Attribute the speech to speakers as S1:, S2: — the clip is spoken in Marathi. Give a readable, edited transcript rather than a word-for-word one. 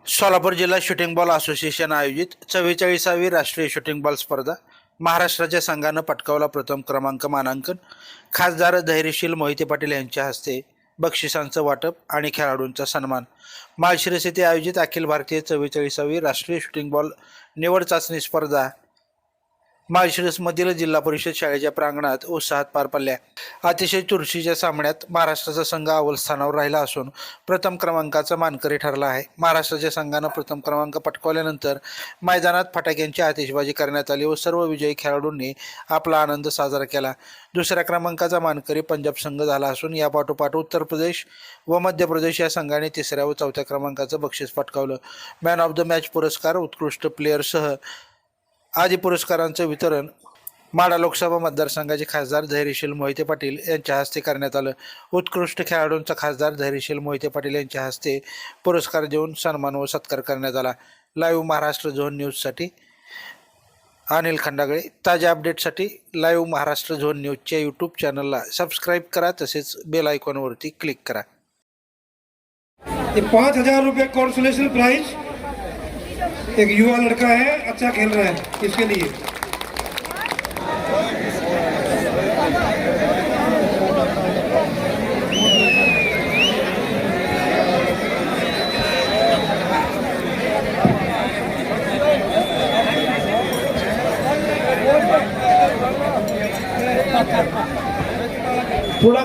S1: सोलापूर जिल्हा शूटिंग बॉल असोसिएशन आयोजित 44वी राष्ट्रीय शूटिंग बॉल स्पर्धा महाराष्ट्राच्या संघानं पटकावला प्रथम क्रमांक मानांकन. खासदार धैर्यशील मोहिते पाटील यांच्या हस्ते बक्षिसांचं वाटप आणि खेळाडूंचा सन्मान. माळशिरस येथे आयोजित अखिल भारतीय 44वी राष्ट्रीय शूटिंग बॉल निवड चाचणी स्पर्धा माळशिरसमधील जिल्हा परिषद शाळेच्या प्रांगणात उत्साहात पार पडल्या. अतिशय चुरशीच्या सामन्यात महाराष्ट्राचा संघ अव्वल स्थानावर राहिला असून प्रथम क्रमांकाचा मानकरी ठरला आहे. महाराष्ट्राच्या संघानं प्रथम क्रमांक पटकावल्यानंतर मैदानात फटाक्यांची आतिषबाजी करण्यात आली व सर्व विजयी खेळाडूंनी आपला आनंद साजरा केला. दुसऱ्या क्रमांकाचा मानकरी पंजाब संघ झाला असून यापाठोपाठ उत्तर प्रदेश व मध्य प्रदेश या संघाने तिसऱ्या व चौथ्या क्रमांकाचं बक्षीस पटकावलं. मॅन ऑफ द मॅच पुरस्कार, उत्कृष्ट प्लेयरसह आदी पुरस्कारांचं वितरण माढा लोकसभा मतदारसंघाचे खासदार धैर्यशील मोहिते पाटील यांच्या हस्ते करण्यात आलं. उत्कृष्ट खेळाडूंचा खासदार धैर्यशील मोहिते पाटील यांच्या हस्ते पुरस्कार देऊन सन्मान व सत्कार करण्यात आला. लाईव्ह महाराष्ट्र झोन न्यूजसाठी अनिल खंडागळे. ताज्या अपडेटसाठी लाईव्ह महाराष्ट्र झोन न्यूजच्या यूट्यूब चॅनलला सबस्क्राईब करा, तसेच बेल आयकॉनवरती क्लिक करा.
S2: 5,000 रुपये कॉन्सोलेशन प्राइज. एक युवा लड़का है, अच्छा खेल रहा है, इसके लिए थोड़ा